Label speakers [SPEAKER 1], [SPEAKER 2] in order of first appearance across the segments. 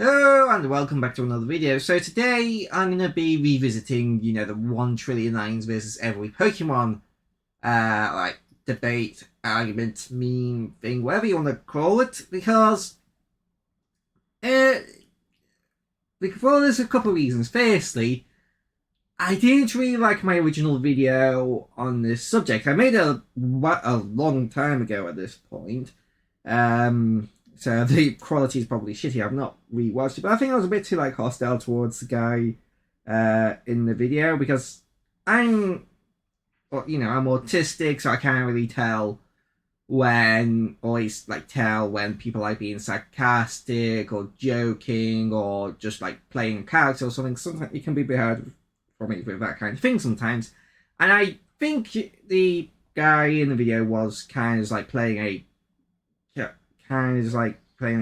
[SPEAKER 1] Hello and welcome back to another video. So today I'm going to be revisiting, the 1 trillion lines versus every Pokemon, debate, argument, meme thing, whatever you want to call it, because there's a couple of reasons. Firstly, I didn't really like my original video on this subject. I made it a long time ago at this point. So the quality is probably shitty. I've not rewatched it, but I think I was a bit too hostile towards the guy in the video because I'm autistic, so I can't really tell when people being sarcastic or joking or just playing a character or something. Sometimes it can be hard for me with that kind of thing sometimes. And I think the guy in the video was kind of playing a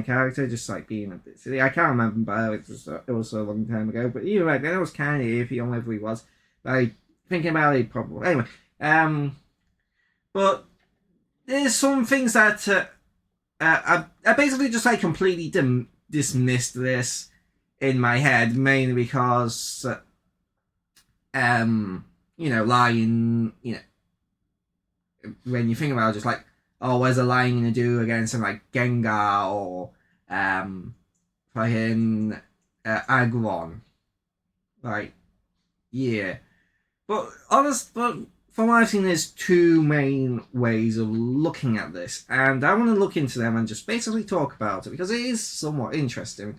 [SPEAKER 1] character, just being a bit silly. I can't remember, but it was so long time ago. But even then, it was kind of iffy on whether he was. But thinking about it, probably. Anyway, but there's some things that I basically just completely dismissed this in my head, mainly because lying, when you think about it, just what's a lion gonna do against something like Gengar or fucking Aggron? Yeah. But from what I've seen, there's two main ways of looking at this, and I want to look into them and just basically talk about it because it is somewhat interesting.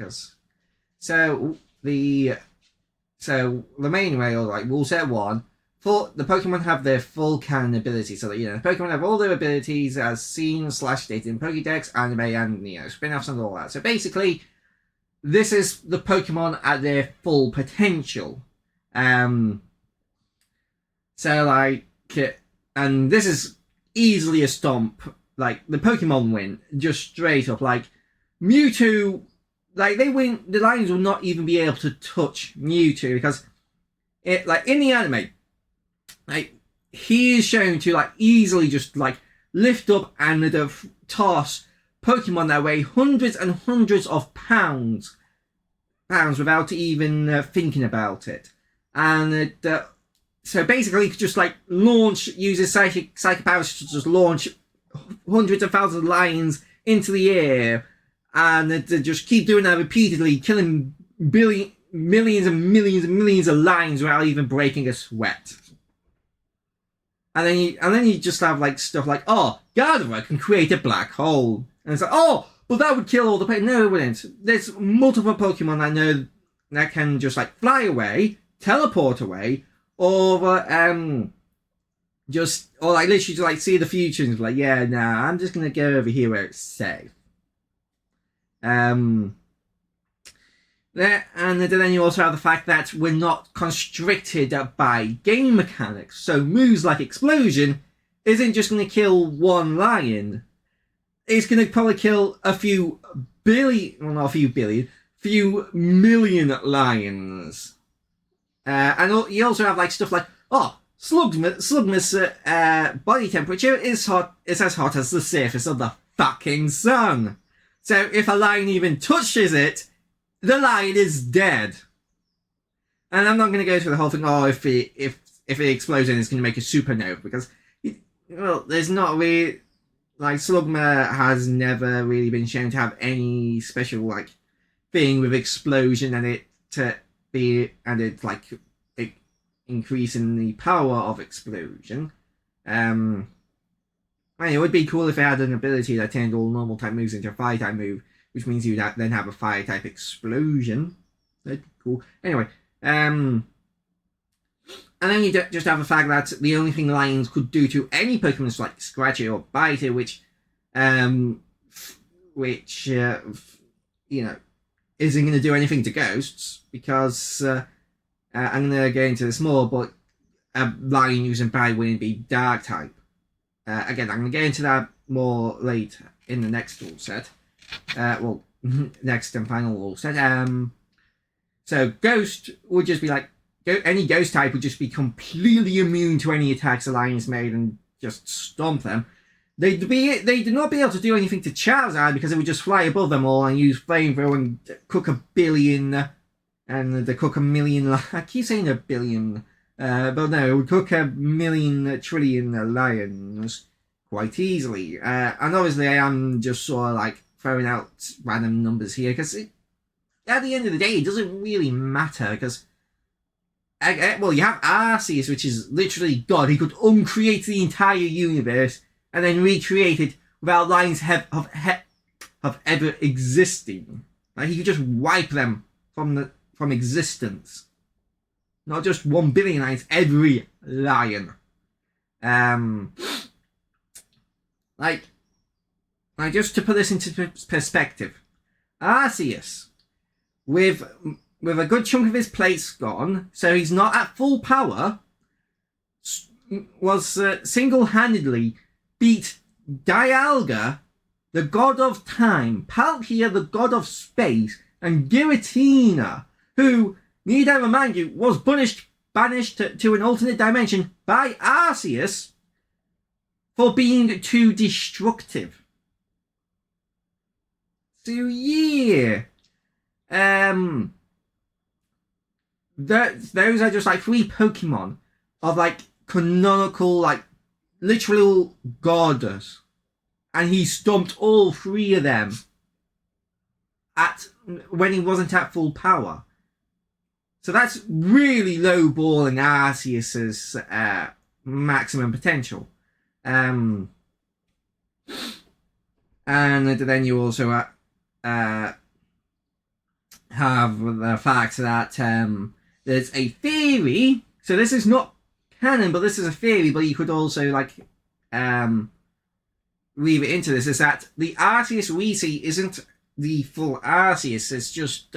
[SPEAKER 1] So the main way, or rule set one. The Pokemon have their full canon abilities, so that the Pokemon have all their abilities as seen / stated in Pokédex, anime, and spin-offs and all that. So basically, this is the Pokemon at their full potential. And this is easily a stomp. The Pokemon win just straight up. Mewtwo, they win. The Lions will not even be able to touch Mewtwo because in the anime. He is shown to easily just lift up and toss Pokemon that weigh hundreds and hundreds of pounds without even thinking about it. And so basically he could just uses psychic powers to just launch hundreds of thousands of lions into the air and just keep doing that repeatedly, killing millions and millions and millions of lions without even breaking a sweat. And then you just have stuff Gardevoir can create a black hole. And it's but that would kill all the Pokemon. No, it wouldn't. There's multiple Pokemon I know that can just fly away, teleport away, or literally just see the future and be I'm just gonna go over here where it's safe. And then you also have the fact that we're not constricted by game mechanics. So moves like Explosion isn't just going to kill one lion. It's going to probably kill few million lions. And you also have stuff Slugma's body temperature is as hot as the surface of the fucking sun. So if a lion even touches it, the lion is dead. And I'm not going to go through the whole thing, if it explodes and it's going to make a supernova, because, there's not really, Slugma has never really been shown to have any special, thing with explosion and it increasing the power of explosion. It would be cool if it had an ability that turned all normal type moves into a fire type move, which means you'd then have a fire type explosion. That'd be cool. Anyway, and then you just have the fact that the only thing lions could do to any Pokemon is scratch it or bite it, which isn't going to do anything to ghosts, because I'm going to go into this more, but a lion using bite wouldn't be dark type. Again, I'm going to get into that more later in the next rule set. Next and final rule set. So Ghost would just be any Ghost type would just be completely immune to any attacks the Lions made and just stomp them. they'd not be able to do anything to Charizard because it would just fly above them all and use flamethrower and cook a billion and they cook a million. I keep saying a billion, but no, it would cook a million trillion lions quite easily. And obviously, I am just sort of like throwing out random numbers here because at the end of the day, it doesn't really matter because. Well, you have Arceus, which is literally God. He could uncreate the entire universe and then recreate it without lines of ever existing. Like he could just wipe them from existence. Not just 1 billion lines, every lion. Like just to put this into perspective, Arceus with a good chunk of his plates gone, so he's not at full power, was single-handedly beat Dialga, the god of time, Palkia, the god of space, and Giratina, who, need I remind you, was banished to an alternate dimension by Arceus for being too destructive. So yeah, those are just like 3 Pokemon of like canonical, like literal gods, and he stomped all 3 of them when he wasn't at full power. So that's really lowballing Arceus's maximum potential. And then you also have the fact that there's a theory. So this is not canon, but this is a theory. But you could also like weave it into this. Is that the Arceus we see isn't the full Arceus? It's just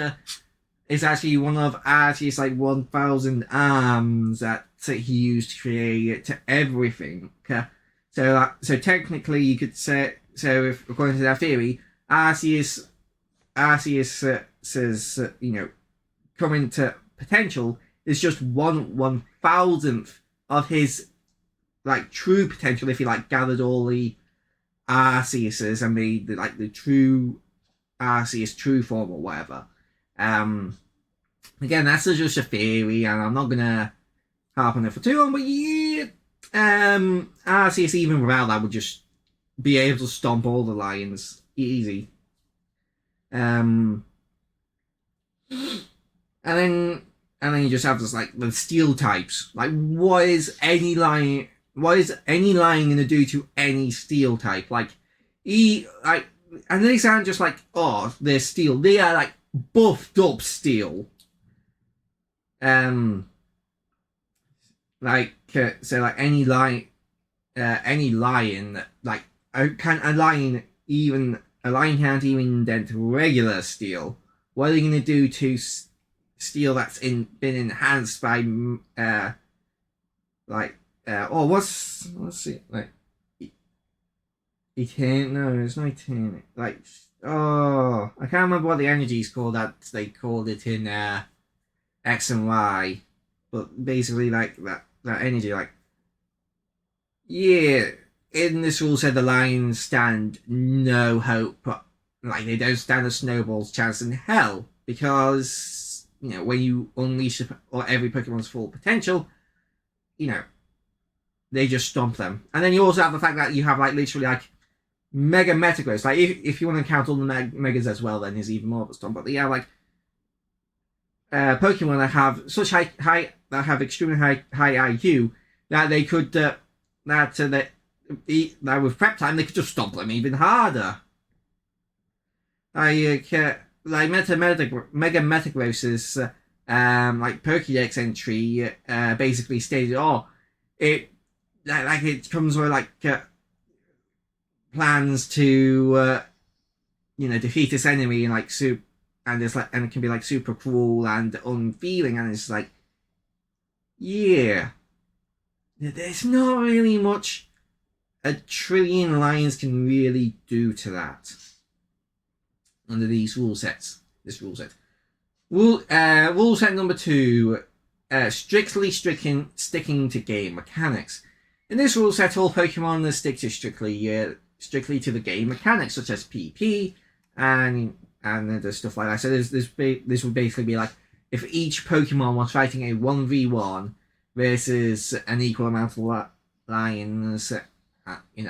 [SPEAKER 1] it's actually one of Arceus' like 1,000 arms that he used to create everything. So technically you could say, so if according to that theory, Arceus says coming to potential is just 1/1000th of his like true potential if he like gathered all the Arceuses and made the true Arceus true form or whatever. Again, that's just a theory, and I'm not gonna harp on it for too long. But yeah, Arceus even without that would just be able to stomp all the lions easy. And then you just have this like the steel types. Like, what is any lion gonna do to any steel type? Like, and they sound just like, oh, they're steel. They are like buffed up steel. So like any lion, like a lion can't even dent regular steel. What are they gonna do to steel that's been enhanced by what's it like? No, it's not Eternity. Like, oh, I can't remember what the energy is called that they called it in X and Y, but basically like that energy, like, yeah, in this rule said the lions stand no hope, but like they don't stand a snowball's chance in hell, because when you unleash every Pokemon's full potential, they just stomp them. And then you also have the fact that you have like literally like Mega Metagross. Like if you want to count all the Megas as well, then there's even more of a stomp. But you have like Pokemon that have such high that have extremely high IQ that they could that with prep time they could just stomp them even harder. Mega Metagross's like Pokédex entry basically stated, it comes with like plans to defeat this enemy and and it can be like super cruel and unfeeling, and it's like, yeah, there's not really much a trillion lions can really do to that under these rule sets. This rule set. Rule set number 2, strictly sticking to game mechanics. In this rule set, all Pokemon stick to strictly to the game mechanics, such as PP and there's stuff like that. So this would basically be like if each Pokemon was fighting a 1v1 versus an equal amount of lions, and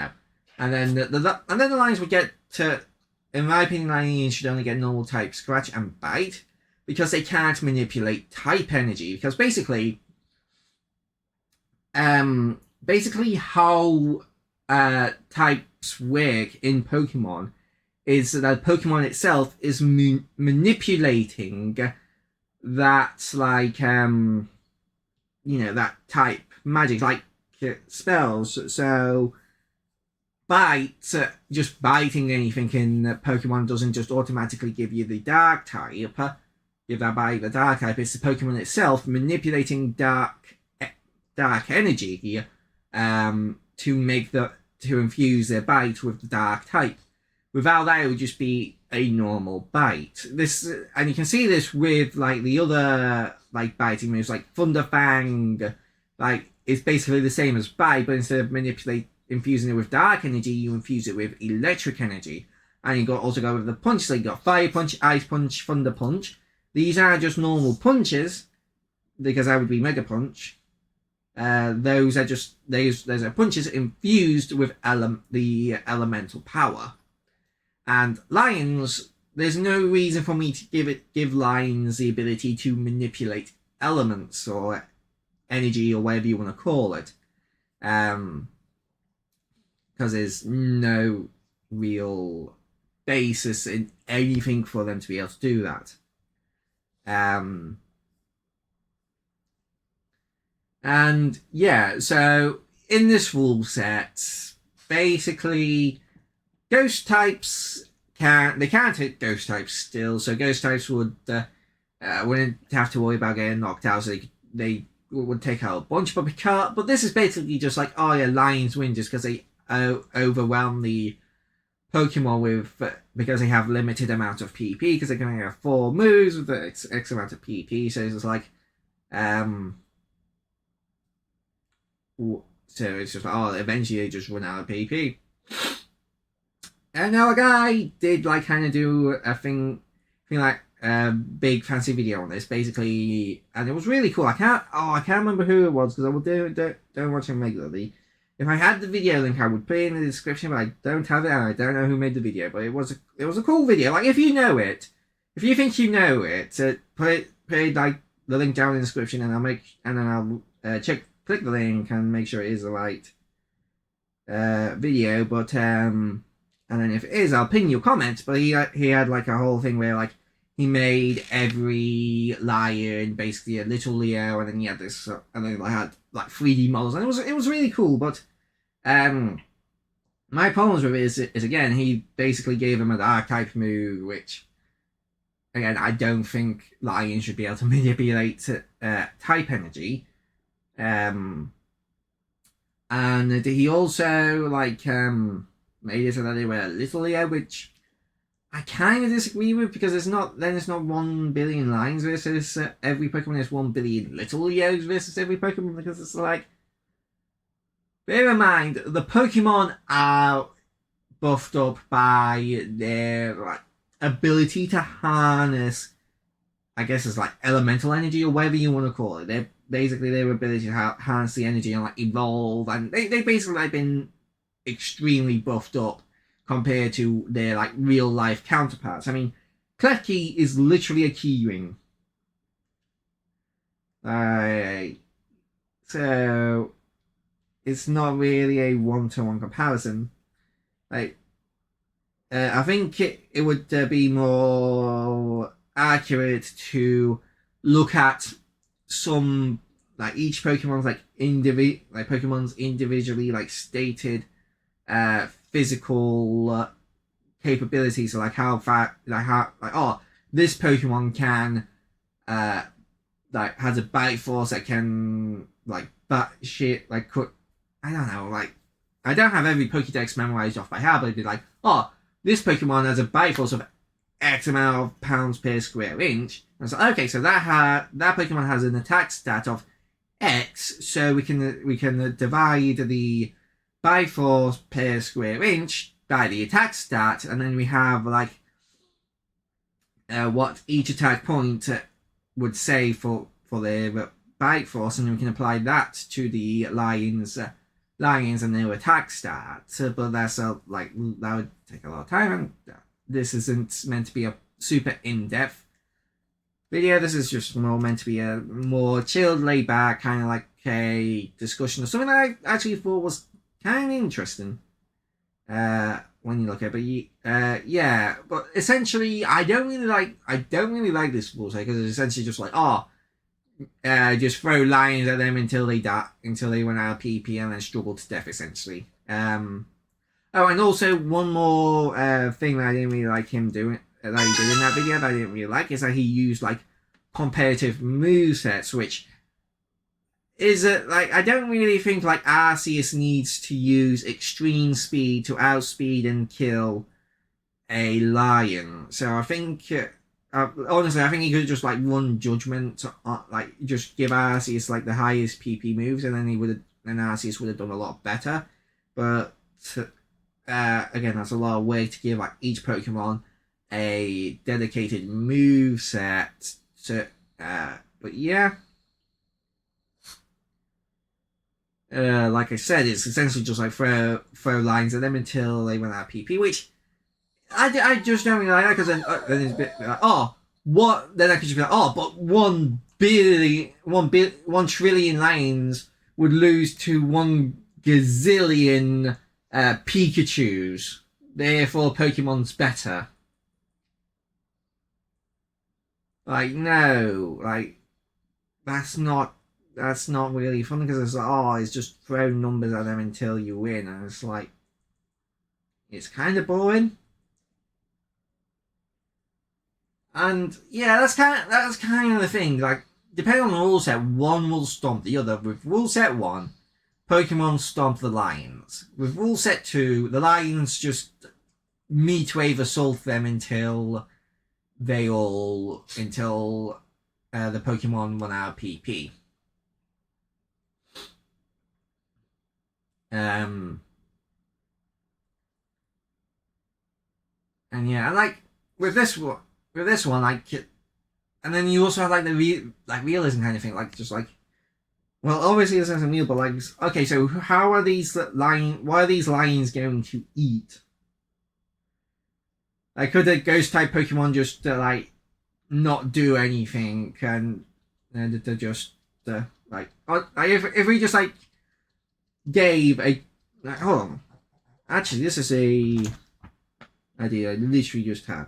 [SPEAKER 1] then the lions would get to, in my opinion, lions should only get normal type Scratch and Bite because they can't manipulate type energy. Because basically how types work in Pokemon is that Pokemon itself is manipulating that, like, that type magic, like spells. So Bite, just biting anything in Pokemon doesn't just automatically give you the dark type. Give that bite the dark type. It's the Pokemon itself manipulating dark energy to infuse their bite with the dark type. Without that, it would just be a normal bite. And you can see this with like the other like biting moves, like Thunder Fang. Like it's basically the same as bite, but instead of infusing it with dark energy, you infuse it with electric energy. And you also go with the punch. So you got Fire Punch, Ice Punch, Thunder Punch. These are just normal punches, because that would be Mega Punch. Those are punches infused with the elemental power. And lions, there's no reason for me to give lions the ability to manipulate elements or energy or whatever you want to call it. Because there's no real basis in anything for them to be able to do that. And yeah, so in this rule set, basically ghost types can't hit ghost types still, so ghost types wouldn't have to worry about getting knocked out, so they would take out a bunch, but this is basically just like, oh yeah, lions win just because they overwhelm the Pokemon because they have limited amount of PP, because they can only have 4 moves with the X amount of PP, so it's like so it's just like, oh, eventually they just run out of PP. And now a guy did like kind of do a thing like a big fancy video on this, basically, and it was really cool. I can't remember who it was because I will don't watch him regularly. If I had the video link, I would put it in the description, but I don't have it, and I don't know who made the video. But it was a cool video. Like, if you know it, if you think you know it, put like the link down in the description, and I'll click the link and make sure it is the right video. But and then if it is, I'll pin your comment. But he had like a whole thing where like he made every lion basically a little Leo, and then he had this, and then I had like 3D models, and it was really cool. But my problems with it is again, he basically gave him a dark type move, which again, I don't think lions should be able to manipulate type energy. And he also like made it so that they were a little Leo, which I kind of disagree with, because it's not 1 billion lions versus every Pokemon. There's 1 billion little Leos versus every Pokemon, because it's like, bear in mind, the Pokemon are buffed up by their like ability to harness, I guess it's like elemental energy or whatever you want to call it. They're basically their ability to harness the energy and like evolve, and they basically like been extremely buffed up compared to their like real life counterparts. I mean, Klefki is literally a keyring. So it's not really a one-to-one comparison. Like, I think it would be more accurate to look at some like each Pokemon's like Pokemon's individually like stated physical capabilities. So like how far, this Pokemon can like has a bite force that can like bat shit, like I don't know, like I don't have every Pokédex memorized off by heart, but it'd be like, oh, this Pokemon has a bite force of X amount of pounds per square inch. And so okay, so that Pokemon has an attack stat of x, so we can divide the by force per square inch by the attack stat, and then we have like what each attack point would say for the bite force, and we can apply that to the lions and their attack stat. But that's like that would take a lot of time, and this isn't meant to be a super in-depth video. This is just more meant to be a more chilled, laid back kind of like a discussion of something that I actually thought was kind of interesting. When you look at it, but yeah, but essentially, I don't really like this rule set, because it's essentially just like, just throw lions at them until they die, until they run out of PP, and then struggle to death, essentially. And also one more thing that I didn't really like him doing, that he did in that video, that I didn't really like, is that he used like competitive movesets, which is like, I don't really think like Arceus needs to use extreme speed to outspeed and kill a lion. So I think honestly, I think he could just like run judgment, like just give Arceus like the highest PP moves, and then Arceus would have done a lot better. But again, that's a lot of way to give like each Pokemon a dedicated move set. But yeah. Like I said, it's essentially just like throw lines at them until they run out of PP, which I just don't really like that, because then it's a bit like, what? Then I could just be like, but 1 trillion lines would lose to 1 gazillion Pikachus. Therefore, Pokemon's better. Like, no, like that's not really fun, because it's like, it's just throw numbers at them until you win, and it's like, it's kind of boring. And yeah, that's kind of the thing. Like, depending on the rule set, one will stomp the other. With rule set 1, Pokemon stomp the lions. With rule set 2, the lions just meat wave assault them until the Pokemon run out of PP. And yeah, like with this one, like, and then you also have like the realism kind of thing, like just like, well, obviously this is a meal, but like, okay, so how are these what are these lions going to eat? Like, could a ghost type Pokemon just like not do anything, and to just like, if we just like gave a, like, hold on, actually this is a idea I literally just had.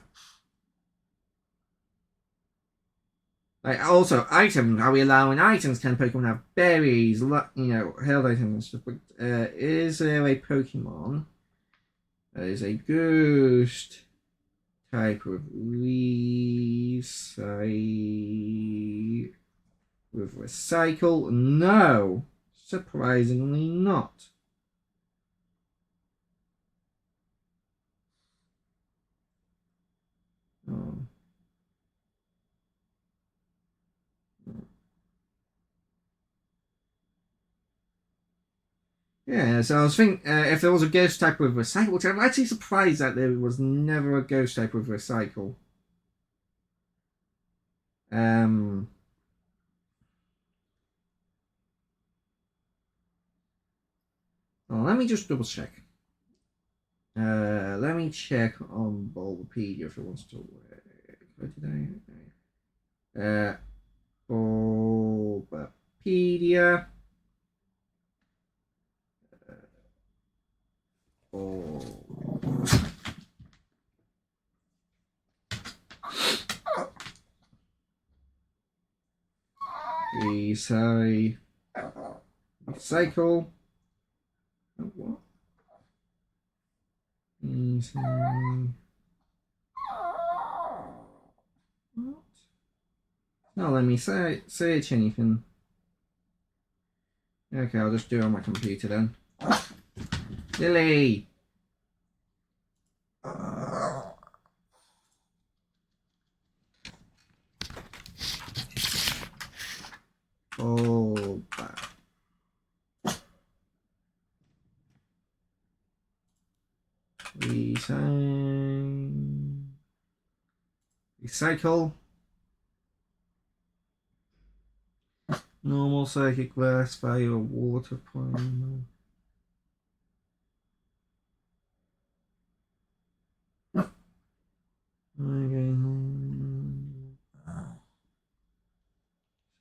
[SPEAKER 1] Like, also items, are we allowing items? Can Pokemon have berries, health items and stuff? But is there a Pokemon that is a ghost type with recycle? No, surprisingly not. Oh. Yeah, so I was thinking, if there was a ghost type with recycle, which I'm actually surprised that there was never a ghost type with recycle. Well, let me just double check. Let me check on Bulbapedia if it wants to work. Bulbapedia. Recycle. What? What? No, let me search anything. Okay, I'll just do it on my computer then. Lily! Oh, Recycle. Normal, psychic, burst, fire, water, point. Okay.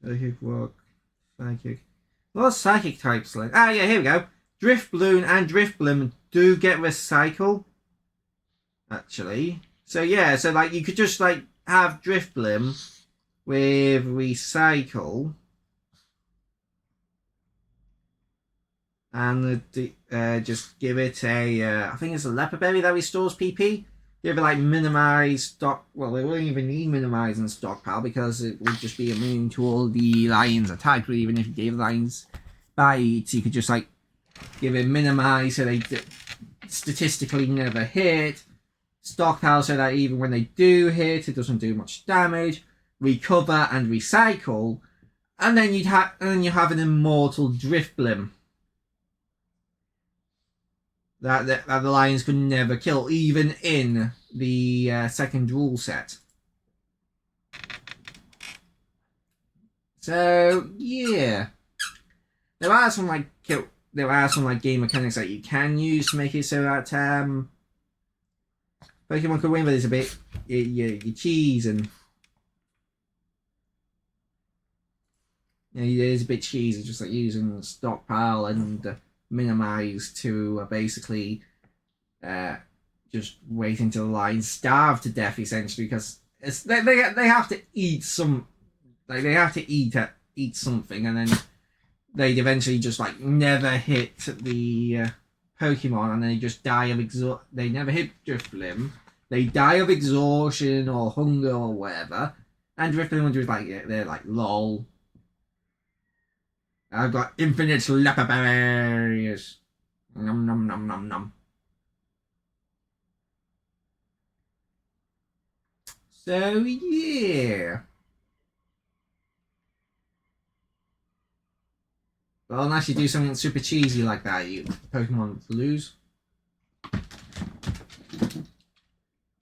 [SPEAKER 1] Psychic, rock, psychic. What psychic types like? Ah, yeah, here we go. Drift Balloon and Drift Blim do get recycle. Actually. So yeah, so like you could just like have Drift Blim with recycle. And just give it a, I think it's a leopard berry that restores PP. Give it like minimize stock. Well, it wouldn't even need minimize and stockpile because it would just be immune to all the lions attack. But even if you gave lions bites, you could just like give it minimize so they statistically never hit. Stockpile so that even when they do hit, it doesn't do much damage. Recover and recycle, and then you have an immortal Drift Blim. That the lions could never kill, even in the second rule set. So yeah, there are some like game mechanics that you can use to make it so that Pokemon could win, but it's a bit you cheese and it is a bit cheesy, just like using stockpile and minimize to basically just wait until the lions starve to death essentially because they have to eat some they have to eat something and then they'd eventually just like never hit the Pokemon and they just die of they never hit Drifblim, they die of exhaustion or hunger or whatever, and Drifblim would just like they're like lol, I've got infinite leopard berries. Nom nom nom nom nom. So yeah. Well, unless you do something super cheesy like that, you Pokemon lose.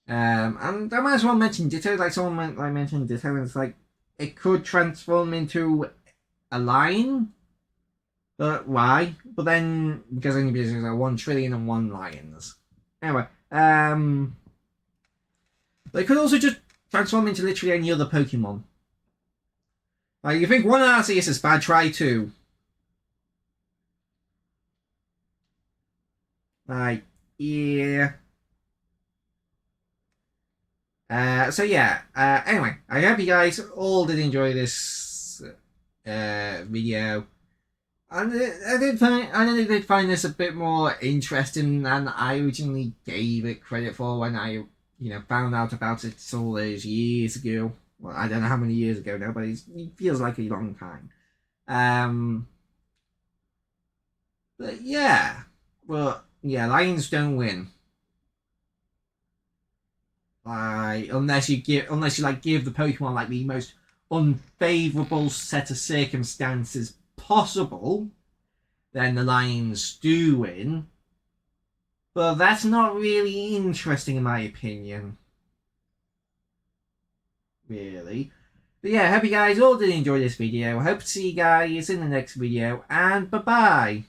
[SPEAKER 1] And I might as well mention Ditto, like someone mentioned Ditto, and it's like it could transform into a lion. But why? But then because only because there's like 1,000,000,001 lions. Anyway, they could also just transform into literally any other Pokemon. Like you think one Arceus is bad, try two. Like yeah. So yeah. Anyway, I hope you guys all did enjoy this video. And I did find this a bit more interesting than I originally gave it credit for when I, found out about it all those years ago. Well, I don't know how many years ago now, but it feels like a long time. But yeah, lions don't win. Unless you give the Pokemon like the most unfavorable set of circumstances possible, then the lions do win. But that's not really interesting in my opinion. Really. But yeah, I hope you guys all did enjoy this video. I hope to see you guys in the next video, and bye bye.